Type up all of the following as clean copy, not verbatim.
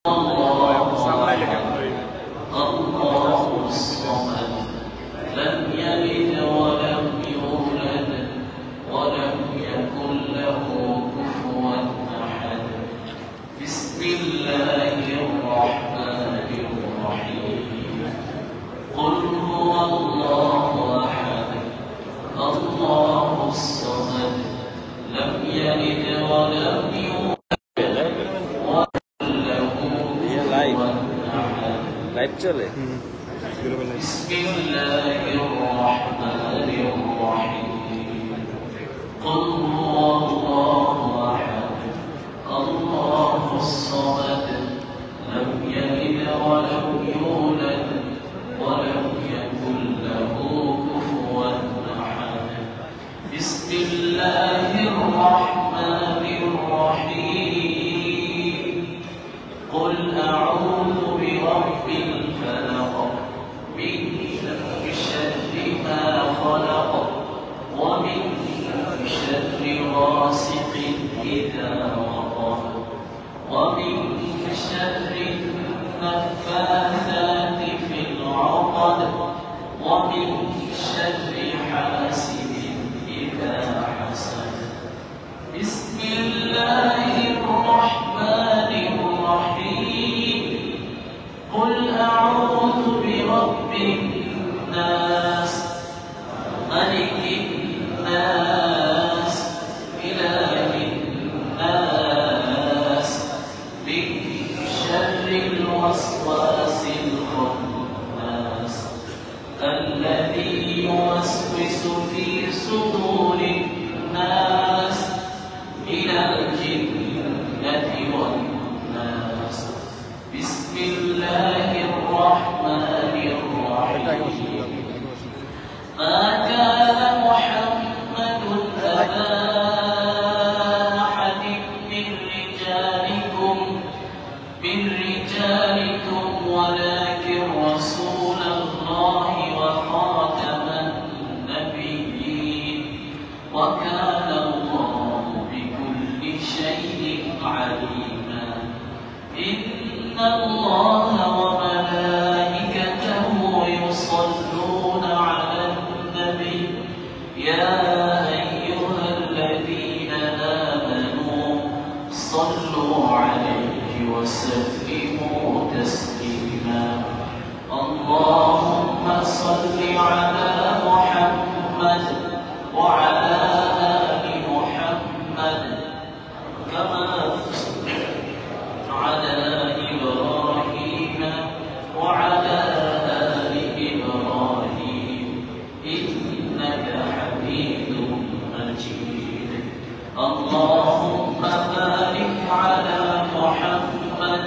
الله الصمد لم يلد ولم يولد ولم يكن له كفوا أحد. بسم الله الرحمن الرحيم. قل هو الله أحد الله الصمد لم يلد ولم يولد চলে بسم الله الرحمن الرحيم. قل هو الله أحد الله الصمد لم يلد ولم يولد ولم يكن له كفوا أحد. بسم الله الرحمن الرحيم. قل أعوذ برب الفلق من شر ما خلق ومن شر غاسق إذا وقب ومن شر النفاثات في العقد ومن شر حاسد إذا حسد. بسم الله الرحمن الرحيم. قل أعوذ برب الناس ملك الناس إله الناس من شر الوسواس الخناس الذي يوسوس في صدور الناس من الجنة والناس. بسم الله الرحمن الرحيم. ما كان محمد أبا أحد من رجالكم ولكن رسول الله وخاتم النبيين وكان الله بكل شيء عليما. إن الله وملائكته يصلون على النبي يا أيها الذين آمنوا صلوا عليه وسلموا تسليما. اللهم صل على محمد وعلى آل محمد كما على إبراهيم وعلى آل إبراهيم إنك حميد مجيد. اللهم بارك على محمد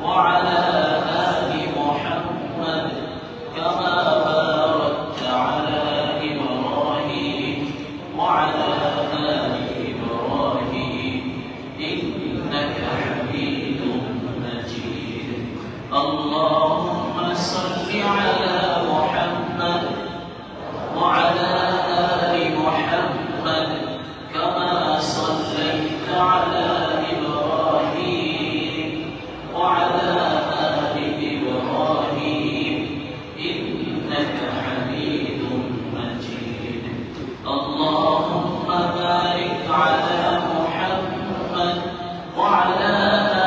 وعلى آل محمد كما باركت على إبراهيم وعلى آل إبراهيم إنك حميد مجيد. اللهم صل على محمد وعلى آل محمد كما صليت على إبراهيم وعلى آل إبراهيم إنك حميد مجيد. اللهم بارك على محمد وعلى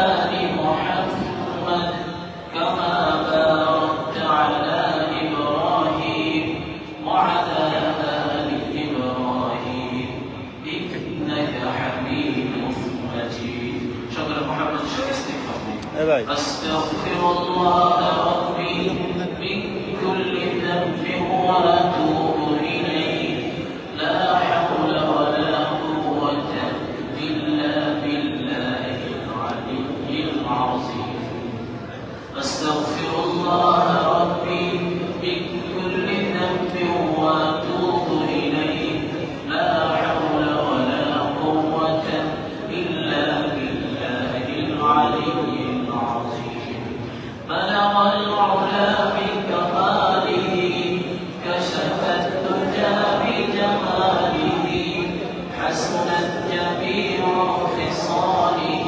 آل محمد كما باركت على إبراهيم وعلى آل إبراهيم إنك حميد مجيد. شكرا محمد استغفر أستغفر الله ربي من كل ذنب وأتوب إليه لا حول ولا قوة إلا بالله العلي العظيم. أستغفر الله ربي من كل ذنب وأتوب إليه لا حول ولا قوة إلا بالله العلي العظيم. بلغ العلا بكماله كشف الدجى بجماله حسنت جميع خصاله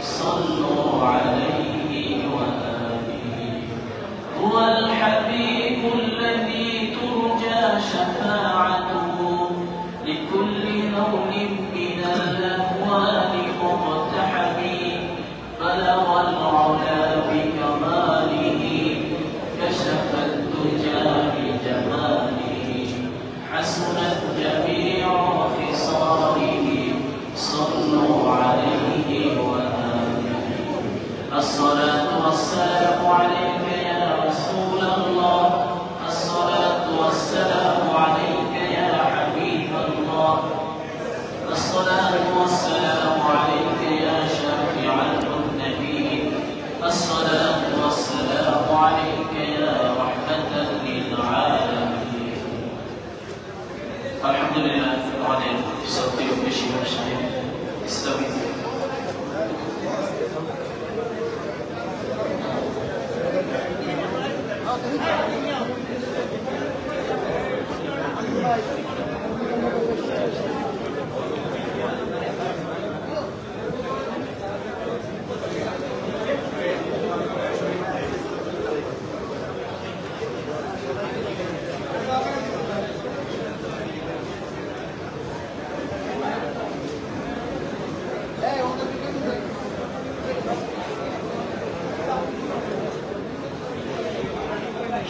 صلوا عليه الصلاة والسلام عليك يا رسول الله الصلاة والسلام عليك يا حبيب الله الصلاة والسلام عليك يا شافع المذنبين الصلاة والسلام عليك يا رحمة للعالمين الحمد لله আমাদের সত্যি বেশি ভাষায় ইসলামী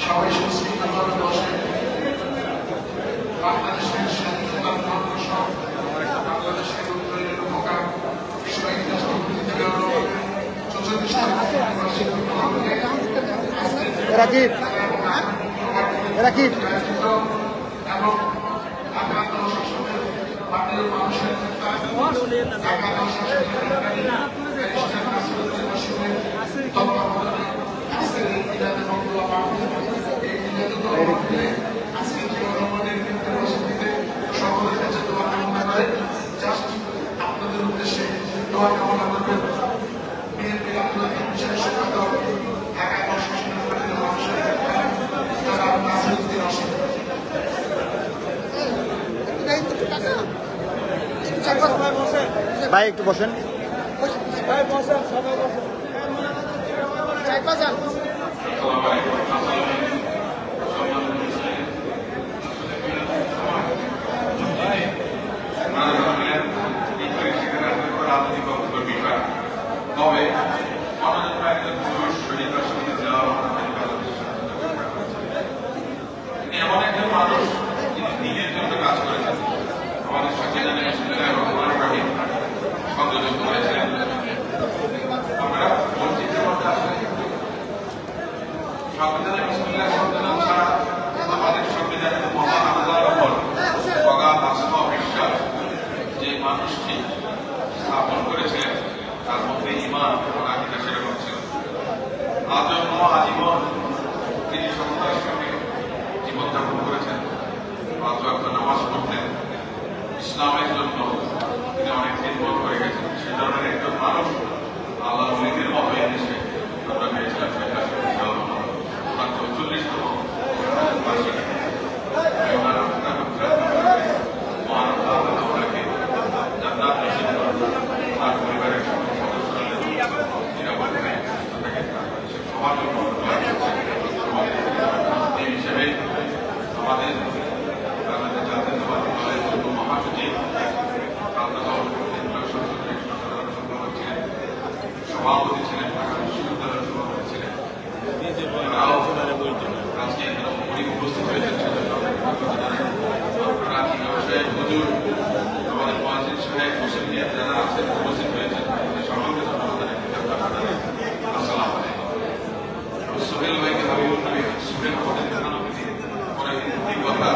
সবাই সুশৃঙ্খলভাবে বসে বাংলাদেশের স্বাধীনতার মহাপুরুষ বাংলাদেশের উন্নয়নের উপকার শহীদ রাষ্ট্রপতি থেকে এবং আক্রান্ত শাসনের বাংলাদেশের মানুষের আপনাদের উদ্দেশ্যে দোয়া কামনা করবেন বিএনপির আন্তর্জাতিক বিষয় সম্পাদক ঢাকা প্রশাসনের মানুষের নাসিরউদ্দিন আসেন ভাই একটু বসেন তবে আমাদের একজন পুরুষ শহীদ রাষ্ট্রপতি এমন একজন মানুষ যিনি দিনের জন্য কাজ করেছেন আমাদের সাথে সংযোজন করেছিলেন আমরা মসজিদের মধ্যে আসলে সংবিধানের বিসমিল্লাহ সংবিধান ছাড়া আমাদের সংবিধানের মহান আল্লাহর উপর অগাধ আস্থা বিশ্বাস যে মানুষটি স্থাপন করেছিলেন তার মধ্যে ঈমান এবং আকীদা সেরকম ছিল আজন্ম আজীবন তিনি সততার সঙ্গে জীবনযাপন করেছেন পাঁচ ওয়াক্ত নামাজ পড়তেন ইসলামের জন্য তিনি অনেক খেদমত করে গেছেন সে ধরনের একজন মানুষ আল্লাহ ওলিদের মতো এদেশে আমরা পেয়েছিলাম ওনার ৪৪তম বার্ষিকী জান্নাত নসিব করুন তার পরিবারের সকল সদস্যদের নিরাপদে সবার জন্য এই হিসেবে আমাদের বাংলাদেশ জাতীয়তাবাদী দলের যুব মহাসচিব সভাপতি ছিলেন ঢাকা বিশ্ববিদ্যালয়ের সভাপতি ছিলেন আজকে এখানে উপস্থিত হয়েছেন আপনারা ব্যবসায়ী হুজুর আমাদের মহাজিদ সাহেব হোসেন মিয়া যারা আছেন উপস্থিত হয়েছেন সকলকে ধন্যবাদ আসসালাম আলাইকুম সোহেল ভাইকে হাবিবুল নবী সোহেল হোটেল কথা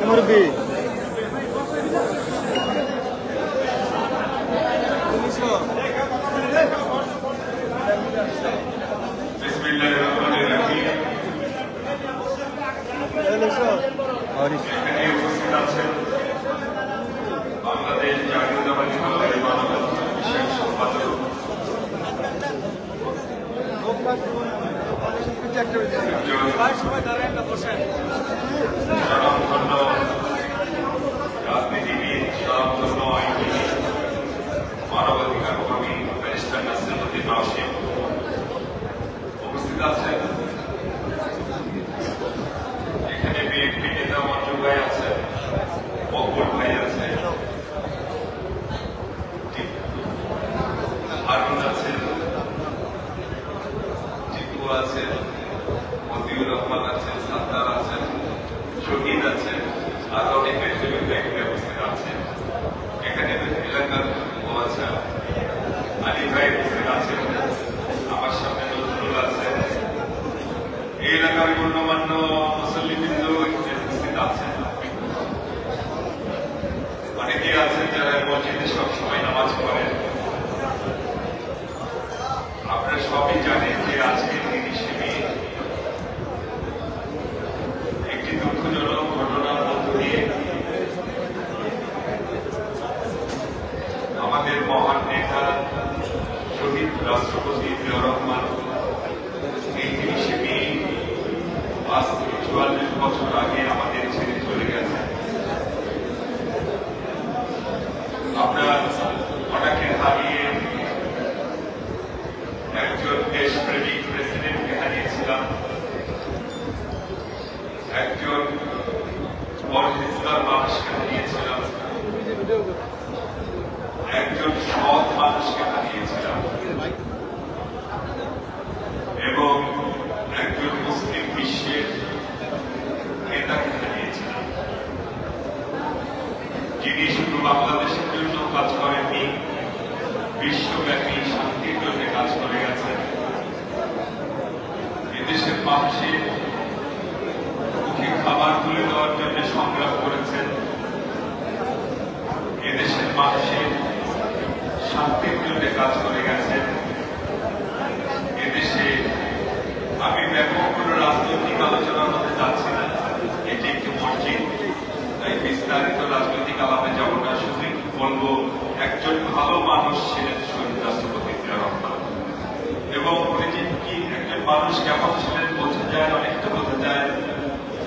মুরগি বাংলাদেশ জাতীয়তাবাদী দলের মাননীয় বিশেষ সম্পাদক রাজনীতিবিদ স্বনামধন্য আইনজীবী মানবাধিকার কর্মী ব্যারিস্টার নাসিরউদ্দিন নাসিম উপস্থিত আছেন এখানে বিএনপি নেতা মঞ্জু ভাই আছেন মকবুল ভাই আছেন হারুন আছেন জিতু আছেন মতিউর রহমান আছেন, সাত্তার আছেন, শহীদ আছেন, আর অনেক ব্যক্তি উপস্থিত আছেন। এখানে এলাকার আচ্ছা আলী ভাই উপস্থিত আছেন, আমার সামনে নজরুল আছেন, এই এলাকার গণ্যমান্য মুসল্লিবৃন্দ উপস্থিত আছেন। অনেকে আছেন যারা মসজিদে সবসময় নামাজ পড়েন। আপনারা সবই জানেন যে আজকে 30শে মে একটি দুঃখজনক ঘটনার মধ্য দিয়ে আমাদের মহান নেতা শহীদ রাষ্ট্রপতি জিয়াউর রহমান এই 30শে মে আজ থেকে 44 বছর আগে আমাদের ছেড়ে চলে গেছে। আমরা ওনাকে হারিয়ে একজন দেশপ্রেমিক প্রেসিডেন্টকে হারিয়েছিলাম, একজন পরহেজগার মানুষকে হারিয়েছিলাম, একজন সৎ মানুষকে হারিয়েছিলাম এবং একজন মুসলিম বিশ্বের নেতাকে হারিয়েছিলাম, যিনি শুধু বাংলাদেশের জন্য কাজ করেননি, বিশ্বব্যাপী শান্তির জন্য কাজ করে গেছেন। এদেশের মানুষের মুখে খাবার তুলে দেওয়ার জন্য সংগ্রাম করেছেন, এদেশের মানুষের শান্তির জন্য কাজ করে গেছেন। এদেশে আমি ব্যাপক কোন রাজনৈতিক আলোচনার মধ্যে যাচ্ছি না, এটি একটি মসজিদ, তাই বিস্তারিত রাজনৈতিক আলাপে যাব না। শুধু বলবো একজন ভালো মানুষ ছিলেন শহীদ রাষ্ট্রপতি জিয়াউর রহমান, এবং উনি যে কি একজন মানুষ কেমন ছিলেন বোঝা যায়, অনেকটা বোঝা যায়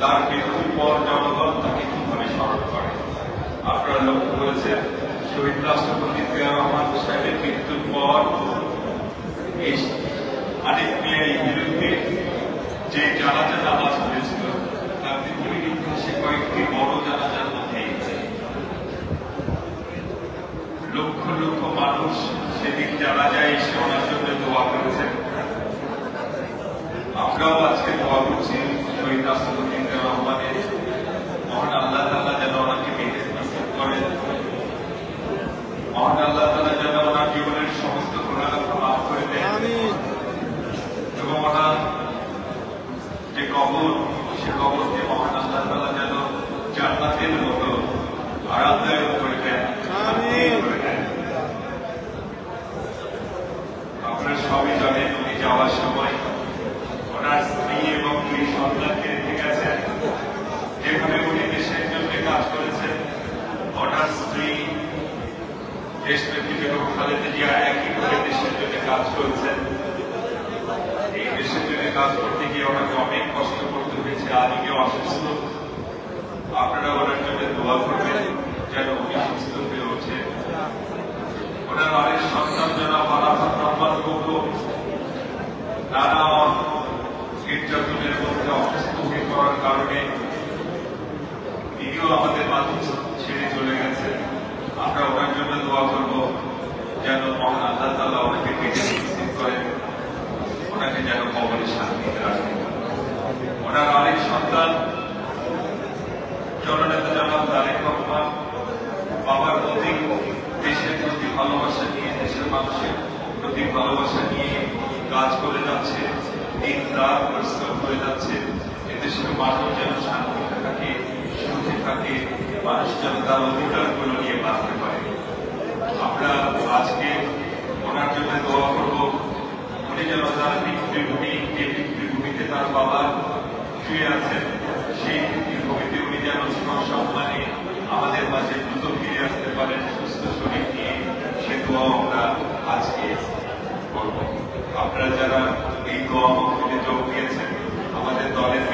তার মৃত্যুর পর জনগণ তাকে কিভাবে স্মরণ করে। আপনারা লক্ষ্য করেছেন শহীদ রাষ্ট্রপতি জিয়াউর রহমান সাহেবের মৃত্যুর পর এই আরেক মেয়ের বিরুদ্ধে যে জানাজা নামাজ হয়েছিল তার পৃথিবীর ইতিহাসে কয়েকটি বড় জানাজার মধ্যে লক্ষ লক্ষ মানুষ সেদিন জানাজায় এসে ওনার জন্য দোয়া করেছেন। আমরাও আজকে দোয়া করছি শহীদ রাষ্ট্রপতি জিয়াউর রহমানের, মহান আল্লাহ তাআলা যেন ওনাকে বেহেশত নসিব করেন, মহান আল্লাহ তাআলা যেন ওনার জীবনের সমস্ত গুনাহ মাফ করে দেন, এবং ওনার যে কবর সে কবরকে মহান আল্লাহ তাআলা যেন জান্নাতের মতো আরামদায়ক করে দেন। আপনারা সবই জানেন উনি যাওয়ার সময় ওনার স্ত্রী এবং 2 সন্তানকে রেখে গেছেন। যেভাবে উনি দেশের জন্য কাজ করেছেন, ওনার স্ত্রী দেশপ্রেমী বেগম খালেদা জিয়া একইভাবে দেশের জন্য কাজ করেছেন। এই দেশের জন্য কাজ করতে গিয়ে ওনাকে অনেক কষ্ট করতে হয়েছে, আজকে অসুস্থ। আপনারা ওনার জন্য দোয়া করবেন যেন উনি সুস্থ হয়ে ওঠে। ওনার অনেক সন্তান জনাব আরাফাত রহমান গৌরব নানা নির্যাতনের মধ্যে অসুস্থ হয়ে পড়ার কারণে তিনিও আমাদের মাঝে ছেড়ে চলে গেছেন। আমরা ওনার জন্য দোয়া করব যেন মহান আল্লাহ তাআলা ওনাকে বেঁচে নিশ্চিত করেন, ওনাকে যেন কবরে শান্তিতে রাখেন। ওনার আরেক সন্তান জননেতা জনাব তারেক রহমান বাবার প্রতি দেশের প্রতি ভালোবাসা নিয়ে, দেশের মানুষের প্রতি ভালোবাসা নিয়ে কাজ করে যাচ্ছে, দিন রাত পরিশ্রম করে যাচ্ছে। এদেশের মানুষ যেন শান্তিতে থাকে, সুখে থাকে, মানুষ যেন তার অধিকারগুলো নিয়ে বাঁচতে পারে। আমরা আজকে ওনার জন্য দোয়া করব, উনি যেন তার পিতৃভূমি, যে পিতৃভূমিতে তার বাবা শুয়ে আছেন, সেই পিতৃভূমিতে উনি যেন সম্মানে আমাদের মাঝে দ্রুত ফিরে আসতে পারেন সুস্থ শরীর নিয়ে, সে দোয়াও আমরা আজকে করব। আপনারা যারা এই দোয়া মহফিলে যোগ দিয়েছেন, আমাদের দলের